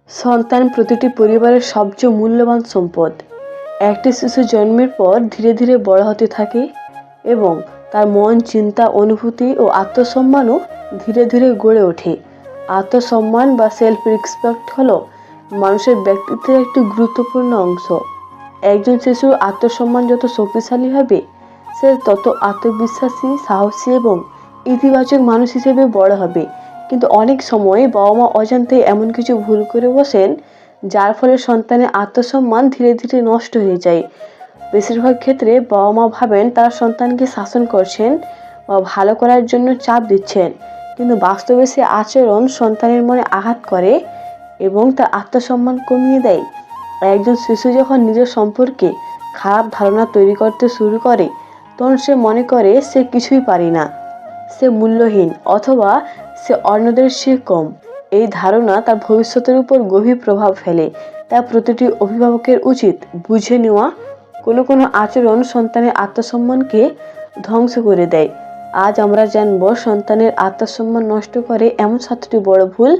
সন্তান প্রতিটি পরিবারের সবচেয়ে মূল্যবান সম্পদ। একটি শিশু জন্মের পর ধীরে ধীরে বড় হতে থাকে এবং তার মন, চিন্তা, অনুভূতি ও আত্মসম্মানও ধীরে ধীরে গড়ে ওঠে। আত্মসম্মান বা সেলফ রেসপেক্ট হলো মানুষের ব্যক্তিত্বের একটি গুরুত্বপূর্ণ অংশ। একজন শিশুর আত্মসম্মান যত শক্তিশালী হবে, সে তত আত্মবিশ্বাসী, সাহসী এবং ইতিবাচক মানুষ হিসেবে বড় হবে। কিন্তু অনেক সময় বাবা মা অজান্তে এমন কিছু ভুল করে বসেন, যার ফলে সন্তানের আত্মসম্মান ধীরে ধীরে নষ্ট হয়ে যায়। বেশিরভাগ ক্ষেত্রে বাবা মা ভাবেন তারা সন্তানকে শাসন করছেন বা ভালো করার জন্য চাপ দিচ্ছেন, কিন্তু বাস্তবে সে আচরণ সন্তানের মনে আঘাত করে এবং তার আত্মসম্মান কমিয়ে দেয়। একজন শিশু যখন নিজের সম্পর্কে খারাপ ধারণা তৈরি করতে শুরু করে, তখন সে মনে করে সে কিছুই পারে না, সে মূল্যহীন অথবা সে অন্যদের চেয়ে কম। এই ধারণা তার ভবিষ্যতের উপর গভীর প্রভাব ফেলে। তাই প্রতিটি অভিভাবকের উচিত বুঝে নেওয়া কোনো কোনো আচরণ সন্তানের আত্মসম্মানকে ধ্বংস করে দেয়। আজ আমরা জানব সন্তানের আত্মসম্মান নষ্ট করে এমন 7টি বড় ভুল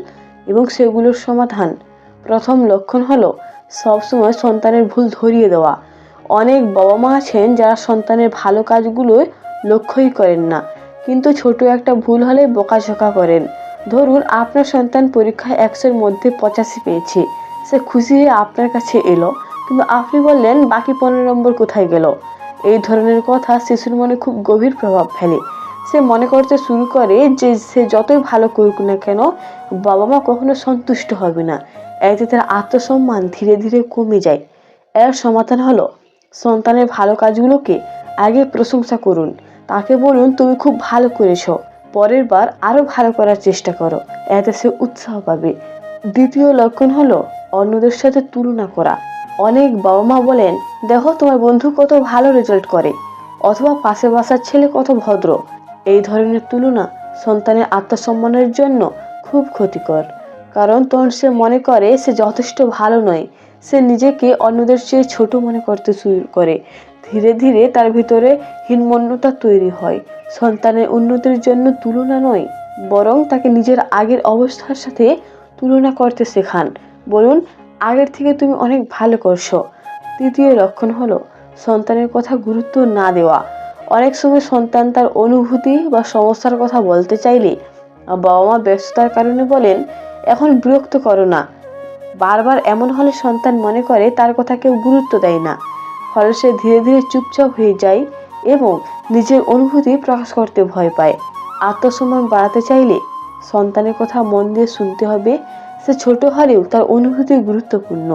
এবং সেগুলোর সমাধান। প্রথম লক্ষণ হলো সবসময় সন্তানের ভুল ধরিয়ে দেওয়া। অনেক বাবা মা আছেন যারা সন্তানের ভালো কাজগুলো লক্ষ্যই করেন না, কিন্তু ছোট একটা ভুল হলে বকাঝকা করেন। ধরুন আপনার সন্তান পরীক্ষায় 100-এর মধ্যে 85 পেয়েছে, সে খুশি হয়ে আপনার কাছে এলো, কিন্তু আপনি বললেন বাকি 15 নম্বর কোথায় গেল। এই ধরনের কথা শিশুর মনে খুব গভীর প্রভাব ফেলে। সে মনে করতে শুরু করে যে সে যতই ভালো করুক না কেন, বাবা মা কখনো সন্তুষ্ট হবে না। এতে তার আত্মসম্মান ধীরে ধীরে কমে যায়। এর সমাধান হলো সন্তানের ভালো কাজগুলোকে আগে প্রশংসা করুন। তাকে বলুন তুমি খুব ভালো করেছো, পরের বার আরো ভালো করার চেষ্টা করো। এতে সে উৎসাহ পাবে। দ্বিতীয় লক্ষণ হলো অন্যদের সাথে তুলনা করা। অনেক বাবা মা বলেন, দেখো তোমার বন্ধু কত ভালো রেজাল্ট করে, অথবা পাশের বাসার ছেলে কত ভদ্র। এই ধরনের তুলনা সন্তানের আত্মসম্মানের জন্য খুব ক্ষতিকর, কারণ তখন সে মনে করে সে যথেষ্ট ভালো নয়। সে নিজেকে অন্যদের চেয়ে ছোট মনে করতে শুরু করে। ধীরে ধীরে তার ভিতরে হীনমন্যতা তৈরি হয়। সন্তানের উন্নতির জন্য তুলনা নয়, বরং তাকে নিজের আগের অবস্থার সাথে তুলনা করতে শেখান। বলুন, আগের থেকে তুমি অনেক ভালো করছো। তৃতীয় লক্ষণ হলো সন্তানের কথা গুরুত্ব না দেওয়া। অনেক সময় সন্তান তার অনুভূতি বা সমস্যার কথা বলতে চাইলে বাবা মা ব্যস্ততার কারণে বলেন, এখন বিরক্ত করো না। বারবার এমন হলে সন্তান মনে করে তার কথা কেউ গুরুত্ব দেয় না। ফলে সে ধীরে ধীরে চুপচাপ হয়ে যায় এবং নিজের অনুভূতি প্রকাশ করতে ভয় পায়। আত্মসম্মান বাড়াতে চাইলে সন্তানের কথা মন দিয়ে শুনতে হবে। সে ছোট হলেও তার অনুভূতি গুরুত্বপূর্ণ।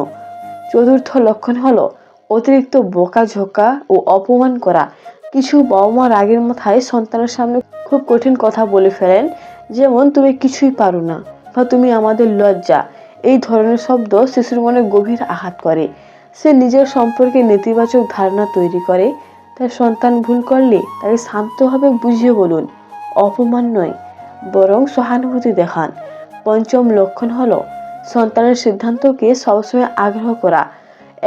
চতুর্থ লক্ষণ হলো অতিরিক্ত বকাঝকা ও অপমান করা। কিছু বাবা মা রাগের মাথায় সন্তানের সামনে খুব কঠিন কথা বলে ফেলেন, যেমন তুমি কিছুই পারো না বা তুমি আমাদের লজ্জা। এই ধরনের শব্দ শিশুর মনে গভীর আঘাত করে। সে নিজের সম্পর্কে নেতিবাচক ধারণা তৈরি করে। তাই সন্তান ভুল করলে তাকে শান্তভাবে বুঝিয়ে বলুন, অপমান নয়, বরং সহানুভূতি দেখান। পঞ্চম লক্ষণ হলো সন্তানের সিদ্ধান্তকে সবসময় আগ্রহ করা।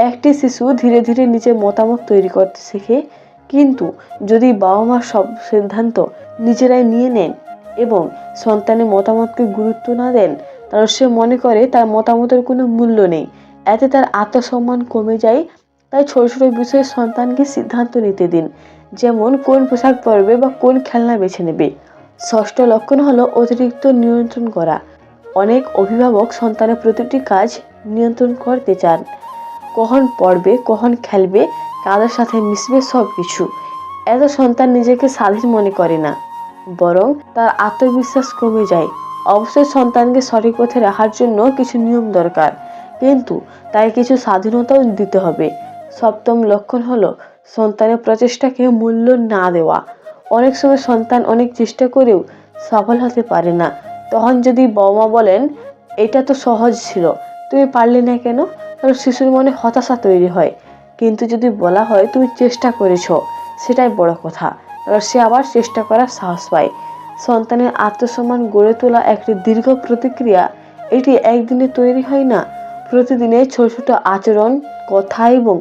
একটি শিশু ধীরে ধীরে নিজের মতামত তৈরি করতে শেখে, কিন্তু যদি বাবা মা সব সিদ্ধান্ত নিজেরাই নিয়ে নেন এবং সন্তানের মতামতকে গুরুত্ব না দেন, তাহলে সে মনে করে তার মতামতের কোনো মূল্য নেই। এতে তার আত্মসম্মান কমে যায়। তাই ছোট ছোট বিষয়ে সন্তানকে সিদ্ধান্ত নিতে দিন, যেমন কোন পোশাক পরবে বা কোন খেলনা বেছে নেবে। ষষ্ঠ লক্ষণ হলো অতিরিক্ত নিয়ন্ত্রণ করা। অনেক অভিভাবক সন্তানের প্রতিটি কাজ নিয়ন্ত্রণ করতে চান, কখন পড়বে, কখন খেলবে, কাদের সাথে মিশবে, সব কিছু। এত সন্তান নিজেকে স্বাধীন মনে করে না, বরং তার আত্মবিশ্বাস কমে যায়। অবশ্যই সন্তানকে সঠিক পথে রাখার জন্য কিছু নিয়ম দরকার, কিন্তু তাই কিছু স্বাধীনতাও দিতে হবে। সপ্তম লক্ষণ হলো সন্তানের প্রচেষ্টাকে মূল্য না দেওয়া। অনেক সময় সন্তান অনেক চেষ্টা করেও সফল হতে পারে না। তখন যদি বাবা মা বলেন, এটা তো সহজ ছিল, তুমি পারলে না কেন, তাহলে শিশুর মনে হতাশা তৈরি হয়। কিন্তু যদি বলা হয় তুমি চেষ্টা করেছো, সেটাই বড় কথা, তাহলে সে আবার চেষ্টা করার সাহস পায়। সন্তানের আত্মসম্মান গড়ে তোলা একটি দীর্ঘ প্রতিক্রিয়া। এটি একদিনে তৈরি হয় না। প্রতিদিনের ছোট ছোট আচরণ, কথা এবং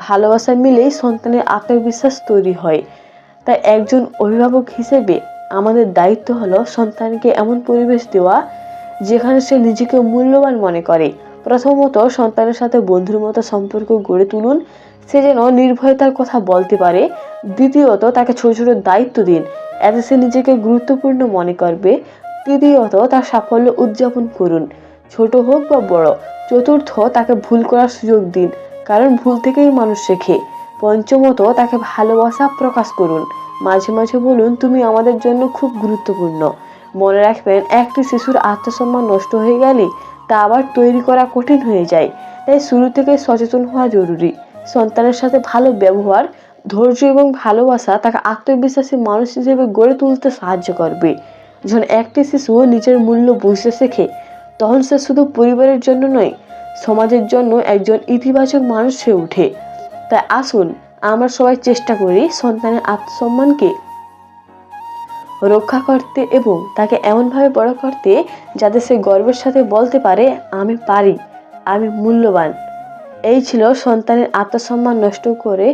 ভালোবাসা মিলেই সন্তানের আত্মবিশ্বাস তৈরি হয়। তাই একজন অভিভাবক হিসেবে আমাদের দায়িত্ব হলো সন্তানকে এমন পরিবেশ দেওয়া যেখানে সে নিজেকে মূল্যবান মনে করে, প্রথমত, সন্তানের সাথে বন্ধুর মতো সম্পর্ক গড়ে তুলুন, সে যেন নির্ভয়তার কথা বলতে পারে। দ্বিতীয়ত, তাকে ছোট ছোট দায়িত্ব দিন, এতে সে নিজেকে গুরুত্বপূর্ণ মনে করবে। তৃতীয়ত, তার সাফল্য উদযাপন করুন, ছোট হোক বা বড়। চতুর্থ, তাকে ভুল করার সুযোগ দিন, কারণ ভুল থেকেই মানুষ শেখে। পঞ্চমত, তাকে ভালোবাসা প্রকাশ করুন, মাঝে মাঝে বলুন, তুমি আমাদের জন্য খুব গুরুত্বপূর্ণ। মনে রাখবেন, একটি শিশুর আত্মসম্মান নষ্ট হয়ে গেলে তা আবার তৈরি করা কঠিন হয়ে যায়। তাই শুরু থেকে সচেতন হওয়া জরুরি। সন্তানের সাথে ভালো ব্যবহার, ধৈর্য এবং ভালোবাসা তাকে আত্মবিশ্বাসী মানুষ হিসেবে গড়ে তুলতে সাহায্য করবে। যখন একটি শিশু নিজের মূল্য বুঝতে শেখে, তখন সে শুধু পরিবারের জন্য নয়, সমাজের জন্য একজন ইতিবাচক মানুষ হয়ে ওঠে। তাই আসুন আমরা সবাই চেষ্টা করি সন্তানের আত্মসম্মানকে রক্ষা করতে এবং তাকে এমনভাবে বড় করতে যাতে সে গর্বের সাথে বলতে পারে, আমি পারি, আমি মূল্যবান। এই ছিল সন্তানের আত্মসম্মান নষ্ট করে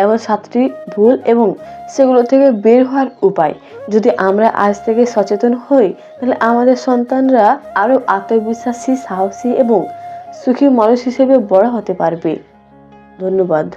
এমন 7টি ভুল এবং সেগুলো থেকে বের হওয়ার উপায়। যদি আমরা আজ থেকে সচেতন হই, তাহলে আমাদের সন্তানরা আরো আত্মবিশ্বাসী, সাহসী এবং সুখী মানুষ হিসেবে বড় হতে পারবে। ধন্যবাদ।